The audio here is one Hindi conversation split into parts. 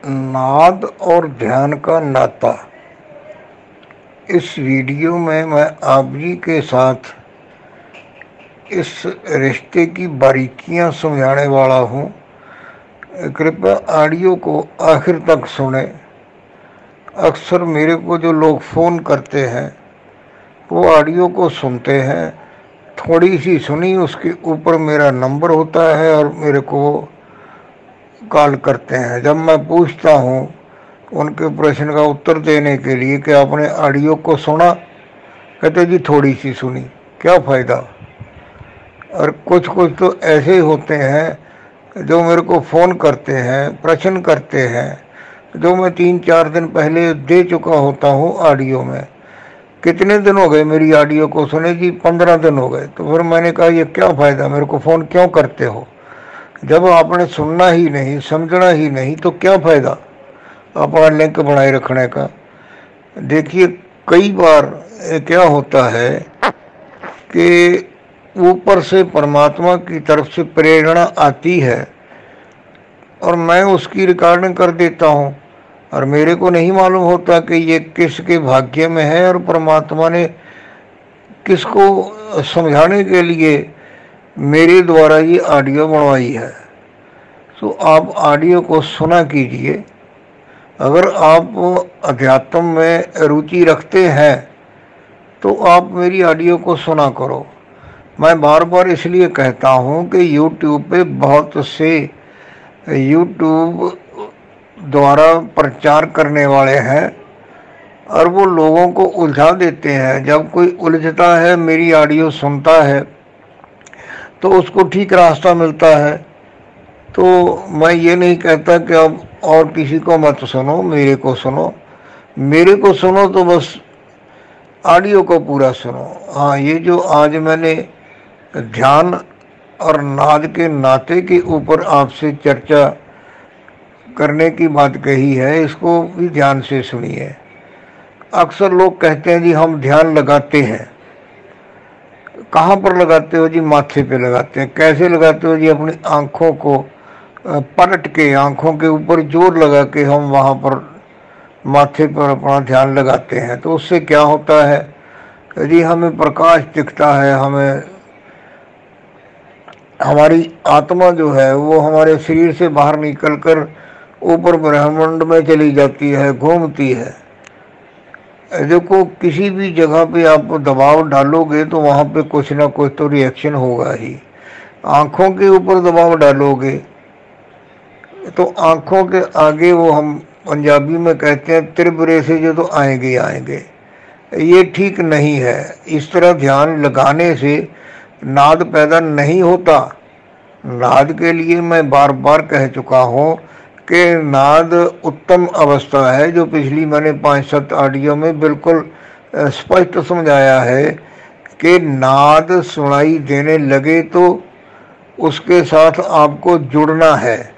नाद और ध्यान का नाता। इस वीडियो में मैं आप जी के साथ इस रिश्ते की बारीकियां समझाने वाला हूँ। कृपया ऑडियो को आखिर तक सुने। अक्सर मेरे को जो लोग फ़ोन करते हैं वो ऑडियो को सुनते हैं, थोड़ी सी सुनी, उसके ऊपर मेरा नंबर होता है और मेरे को कॉल करते हैं। जब मैं पूछता हूँ उनके प्रश्न का उत्तर देने के लिए कि आपने ऑडियो को सुना, कहते जी थोड़ी सी सुनी, क्या फ़ायदा। और कुछ तो ऐसे होते हैं जो मेरे को फ़ोन करते हैं, प्रश्न करते हैं, जो मैं 3-4 दिन पहले दे चुका होता हूँ ऑडियो में। कितने दिन हो गए मेरी ऑडियो को सुने जी? 15 दिन हो गए। तो फिर मैंने कहा ये क्या फ़ायदा, मेरे को फ़ोन क्यों करते हो? जब आपने सुनना ही नहीं, समझना ही नहीं, तो क्या फ़ायदा अपना लिंक बनाए रखने का। देखिए, कई बार क्या होता है कि ऊपर से परमात्मा की तरफ से प्रेरणा आती है और मैं उसकी रिकॉर्डिंग कर देता हूँ, और मेरे को नहीं मालूम होता कि ये किसके भाग्य में है और परमात्मा ने किसको समझाने के लिए मेरे द्वारा ये ऑडियो बनवाई है। तो आप ऑडियो को सुना कीजिए। अगर आप अध्यात्म में रुचि रखते हैं तो आप मेरी ऑडियो को सुना करो। मैं बार बार इसलिए कहता हूँ कि यूट्यूब पे बहुत से यूट्यूब द्वारा प्रचार करने वाले हैं और वो लोगों को उलझा देते हैं। जब कोई उलझता है, मेरी ऑडियो सुनता है, तो उसको ठीक रास्ता मिलता है। तो मैं ये नहीं कहता कि अब और किसी को मत सुनो, मेरे को सुनो। मेरे को सुनो तो बस ऑडियो को पूरा सुनो। हाँ, ये जो आज मैंने ध्यान और नाद के नाते के ऊपर आपसे चर्चा करने की बात कही है, इसको भी ध्यान से सुनिए। अक्सर लोग कहते हैं जी हम ध्यान लगाते हैं। कहाँ पर लगाते हो जी? माथे पे लगाते हैं। कैसे लगाते हो जी? अपनी आँखों को पलट के, आँखों के ऊपर जोर लगा के हम वहाँ पर माथे पर अपना ध्यान लगाते हैं। तो उससे क्या होता है जी? हमें प्रकाश दिखता है, हमें हमारी आत्मा जो है वो हमारे शरीर से बाहर निकलकर ऊपर ब्रह्मांड में चली जाती है, घूमती है। देखो, किसी भी जगह पे आप दबाव डालोगे तो वहाँ पे कुछ ना कुछ तो रिएक्शन होगा ही। आँखों के ऊपर दबाव डालोगे तो आँखों के आगे, वो हम पंजाबी में कहते हैं त्रिपुरे से जो, तो आएंगे आएंगे। ये ठीक नहीं है। इस तरह ध्यान लगाने से नाद पैदा नहीं होता। नाद के लिए मैं बार बार कह चुका हूँ कि नाद उत्तम अवस्था है, जो पिछली मैंने 5-7 ऑडियो में बिल्कुल स्पष्ट समझाया है कि नाद सुनाई देने लगे तो उसके साथ आपको जुड़ना है।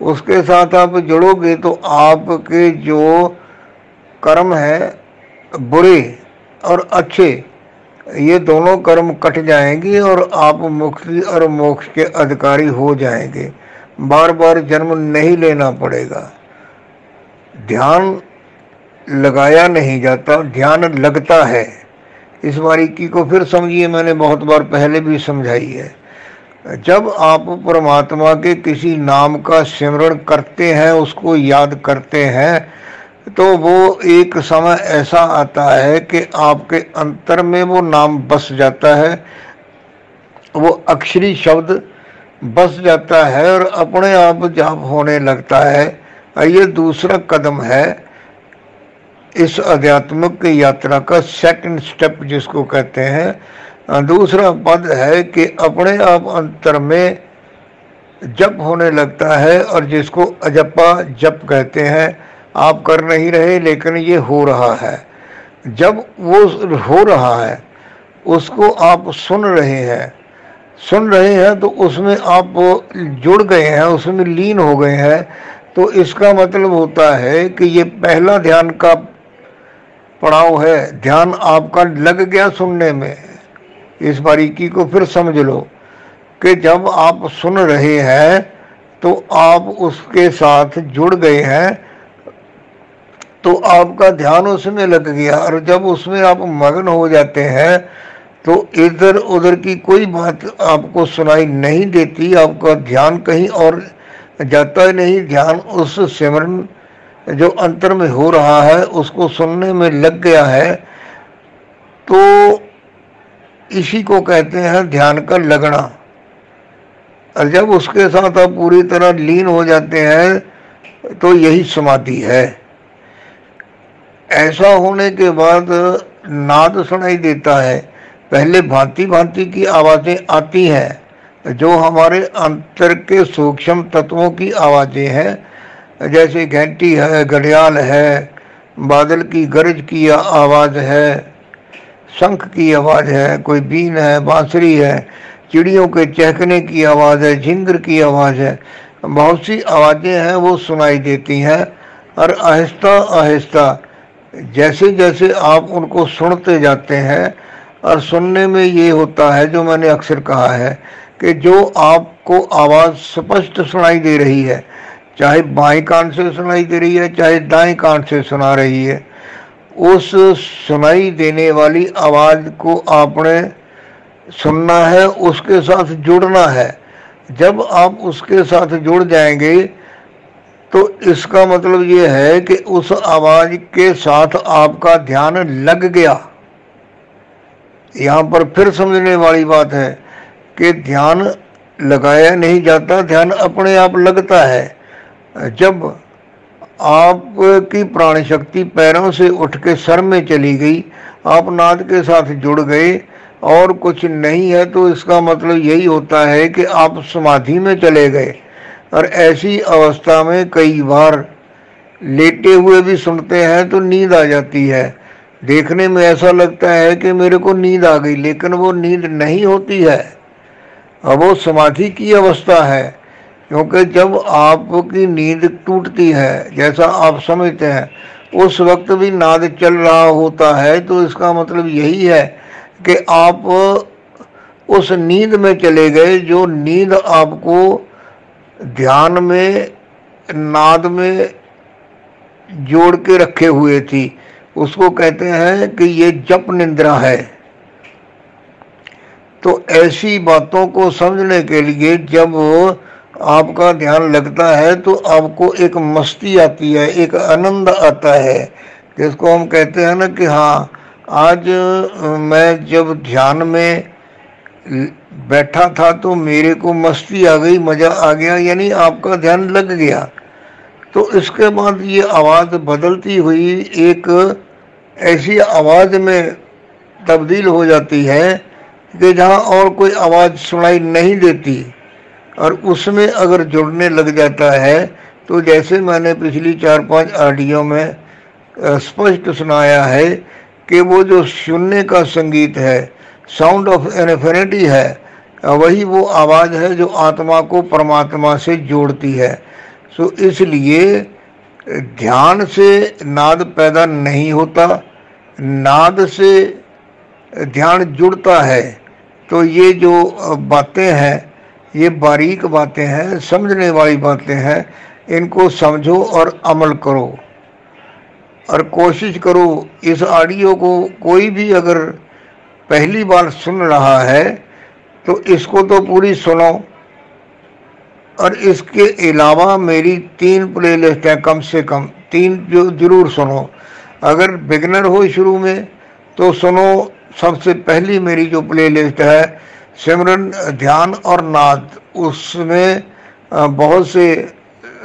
उसके साथ आप जुड़ोगे तो आपके जो कर्म हैं, बुरे और अच्छे, ये दोनों कर्म कट जाएंगे और आप मुक्ति और मोक्ष के अधिकारी हो जाएंगे। बार बार जन्म नहीं लेना पड़ेगा। ध्यान लगाया नहीं जाता, ध्यान लगता है। इस बारीकी को फिर समझिए, मैंने बहुत बार पहले भी समझाई है। जब आप परमात्मा के किसी नाम का सिमरण करते हैं, उसको याद करते हैं, तो वो एक समय ऐसा आता है कि आपके अंतर में वो नाम बस जाता है, वो अक्षरी शब्द बस जाता है और अपने आप जाप होने लगता है। और ये दूसरा कदम है इस आध्यात्मिक यात्रा का, सेकंड स्टेप जिसको कहते हैं। दूसरा पद है कि अपने आप अंतर में जप होने लगता है, और जिसको अजपा जप कहते हैं। आप कर नहीं रहे, लेकिन ये हो रहा है। जब वो हो रहा है, उसको आप सुन रहे हैं तो उसमें आप जुड़ गए हैं, उसमें लीन हो गए हैं। तो इसका मतलब होता है कि ये पहला ध्यान का पड़ाव है। ध्यान आपका लग गया सुनने में। इस बारीकी को फिर समझ लो कि जब आप सुन रहे हैं तो आप उसके साथ जुड़ गए हैं, तो आपका ध्यान उसमें लग गया, और जब उसमें आप मग्न हो जाते हैं तो इधर उधर की कोई बात आपको सुनाई नहीं देती, आपका ध्यान कहीं और जाता ही नहीं, ध्यान उस सिमरन जो अंतर में हो रहा है उसको सुनने में लग गया है। तो इसी को कहते हैं ध्यान का लगना। और जब उसके साथ आप पूरी तरह लीन हो जाते हैं तो यही समाधि है। ऐसा होने के बाद नाद सुनाई देता है। पहले भांति भांति की आवाज़ें आती हैं जो हमारे अंतर के सूक्ष्म तत्वों की आवाज़ें हैं, जैसे घंटी है, घड़ियाल है, बादल की गरज की आवाज़ है, शंख की आवाज़ है, कोई बीन है, बांसुरी है, चिड़ियों के चहकने की आवाज़ है, झिंगर की आवाज़ है, बहुत सी आवाज़ें हैं वो सुनाई देती हैं। और आहिस्ता आहिस्ता जैसे जैसे आप उनको सुनते जाते हैं, और सुनने में ये होता है जो मैंने अक्सर कहा है कि जो आपको आवाज़ स्पष्ट सुनाई दे रही है, चाहे बाएं कान से सुनाई दे रही है चाहे दाएं कान से सुना रही है, उस सुनाई देने वाली आवाज़ को आपने सुनना है, उसके साथ जुड़ना है। जब आप उसके साथ जुड़ जाएंगे तो इसका मतलब ये है कि उस आवाज़ के साथ आपका ध्यान लग गया। यहाँ पर फिर समझने वाली बात है कि ध्यान लगाया नहीं जाता, ध्यान अपने आप लगता है। जब आपकी प्राण शक्ति पैरों से उठ के सर में चली गई, आप नाद के साथ जुड़ गए और कुछ नहीं है, तो इसका मतलब यही होता है कि आप समाधि में चले गए। और ऐसी अवस्था में कई बार लेटे हुए भी सुनते हैं तो नींद आ जाती है। देखने में ऐसा लगता है कि मेरे को नींद आ गई, लेकिन वो नींद नहीं होती है, अब वो समाधि की अवस्था है। क्योंकि जब आपकी नींद टूटती है, जैसा आप समझते हैं, उस वक्त भी नाद चल रहा होता है, तो इसका मतलब यही है कि आप उस नींद में चले गए जो नींद आपको ध्यान में नाद में जोड़ के रखे हुए थी। उसको कहते हैं कि ये जप निद्रा है। तो ऐसी बातों को समझने के लिए जब आपका ध्यान लगता है तो आपको एक मस्ती आती है, एक आनंद आता है, जिसको हम कहते हैं ना कि हाँ, आज मैं जब ध्यान में बैठा था तो मेरे को मस्ती आ गई, मज़ा आ गया, यानी आपका ध्यान लग गया। तो इसके बाद ये आवाज़ बदलती हुई एक ऐसी आवाज़ में तब्दील हो जाती है कि जहाँ और कोई आवाज़ सुनाई नहीं देती, और उसमें अगर जुड़ने लग जाता है तो जैसे मैंने पिछली 4-5 ऑडियो में स्पष्ट सुनाया है कि वो जो शून्य का संगीत है, साउंड ऑफ इन्फिनिटी है, वही वो आवाज़ है जो आत्मा को परमात्मा से जोड़ती है। सो इसलिए ध्यान से नाद पैदा नहीं होता, नाद से ध्यान जुड़ता है। तो ये जो बातें हैं ये बारीक बातें हैं, समझने वाली बातें हैं, इनको समझो और अमल करो और कोशिश करो। इस ऑडियो को कोई भी अगर पहली बार सुन रहा है तो इसको तो पूरी सुनो, और इसके अलावा मेरी 3 प्लेलिस्ट हैं, कम से कम 3 जो ज़रूर सुनो। अगर बिगनर हो शुरू में तो सुनो, सबसे पहली मेरी जो प्लेलिस्ट है सिमरन, ध्यान और नाद, उसमें बहुत से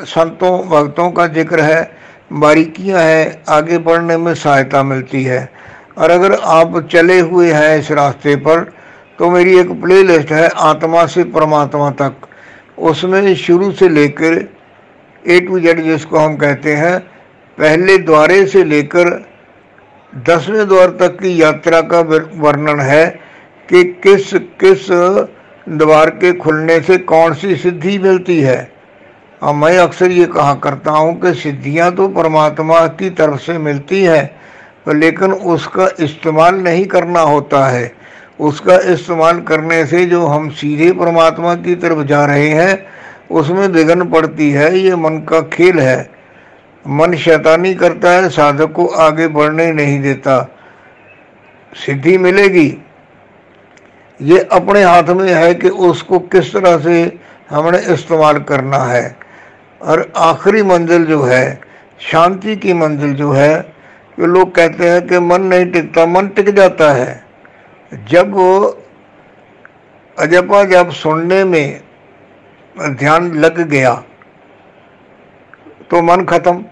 संतों भक्तों का जिक्र है, बारीकियां हैं, आगे बढ़ने में सहायता मिलती है। और अगर आप चले हुए हैं इस रास्ते पर तो मेरी एक प्लेलिस्ट है आत्मा से परमात्मा तक, उसमें शुरू से लेकर A to Z जिसको हम कहते हैं, पहले द्वारे से लेकर 10वें द्वार तक की यात्रा का वर्णन है कि किस किस द्वार के खुलने से कौन सी सिद्धि मिलती है। और मैं अक्सर ये कहा करता हूँ कि सिद्धियाँ तो परमात्मा की तरफ से मिलती हैं, लेकिन उसका इस्तेमाल नहीं करना होता है। उसका इस्तेमाल करने से जो हम सीधे परमात्मा की तरफ जा रहे हैं उसमें विघ्न पड़ती है। ये मन का खेल है। मन शैतानी करता है, साधक को आगे बढ़ने नहीं देता। सिद्धि मिलेगी, ये अपने हाथ में है कि उसको किस तरह से हमने इस्तेमाल करना है। और आखिरी मंजिल जो है, शांति की मंजिल जो है, कि लोग कहते हैं कि मन नहीं टिकता, मन टिक जाता है। जब अजपा जब सुनने में ध्यान लग गया तो मन खत्म,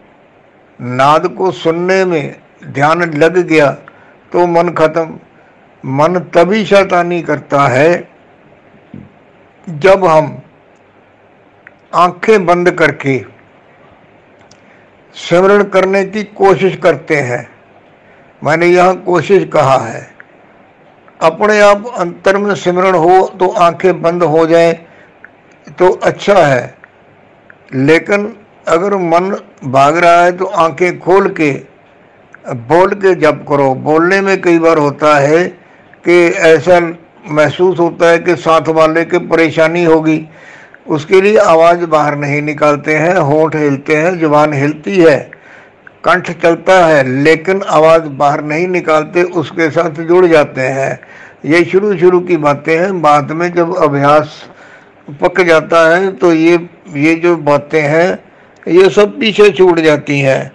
नाद को सुनने में ध्यान लग गया तो मन खत्म। मन तभी शैतानी करता है जब हम आंखें बंद करके सिमरण करने की कोशिश करते हैं। मैंने यहाँ कोशिश कहा है, अपने आप अंतर में सिमरण हो तो आंखें बंद हो जाए तो अच्छा है, लेकिन अगर मन भाग रहा है तो आंखें खोल के बोल के जप करो। बोलने में कई बार होता है कि ऐसा महसूस होता है कि साथ वाले के परेशानी होगी, उसके लिए आवाज़ बाहर नहीं निकालते हैं, होंठ हिलते हैं, जुबान हिलती है, कंठ चलता है, लेकिन आवाज़ बाहर नहीं निकालते, उसके साथ जुड़ जाते हैं। ये शुरू की बातें हैं। बाद में जब अभ्यास पक जाता है तो ये जो बातें हैं ये सब पीछे छूट जाती हैं।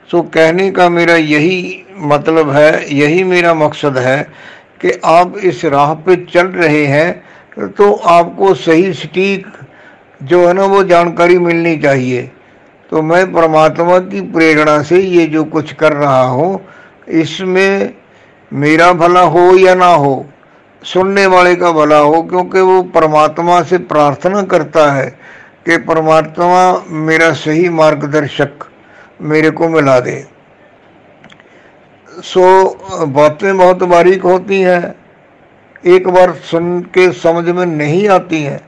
सो कहने का मेरा यही मतलब है, यही मेरा मकसद है कि आप इस राह पे चल रहे हैं तो आपको सही सटीक जो है ना वो जानकारी मिलनी चाहिए। तो मैं परमात्मा की प्रेरणा से ये जो कुछ कर रहा हूँ, इसमें मेरा भला हो या ना हो, सुनने वाले का भला हो, क्योंकि वो परमात्मा से प्रार्थना करता है कि परमात्मा मेरा सही मार्गदर्शक मेरे को मिला दे। सो बातें बहुत बारीक होती हैं, एक बार सुन के समझ में नहीं आती हैं,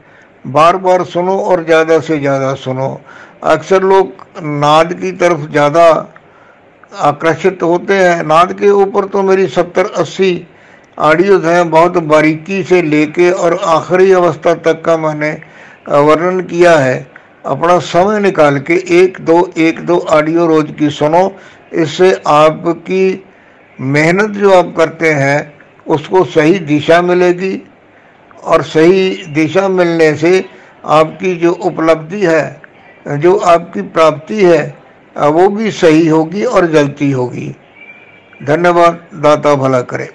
बार बार सुनो और ज़्यादा से ज़्यादा सुनो। अक्सर लोग नाद की तरफ ज़्यादा आकर्षित होते हैं। नाद के ऊपर तो मेरी 70-80 ऑडियोज हैं, बहुत बारीकी से लेके और आखिरी अवस्था तक का मैंने वर्णन किया है। अपना समय निकाल के एक दो ऑडियो रोज की सुनो, इससे आपकी मेहनत जो आप करते हैं उसको सही दिशा मिलेगी, और सही दिशा मिलने से आपकी जो उपलब्धि है, जो आपकी प्राप्ति है, वो भी सही होगी और जल्दी होगी। धन्यवाद। दाता भला करे।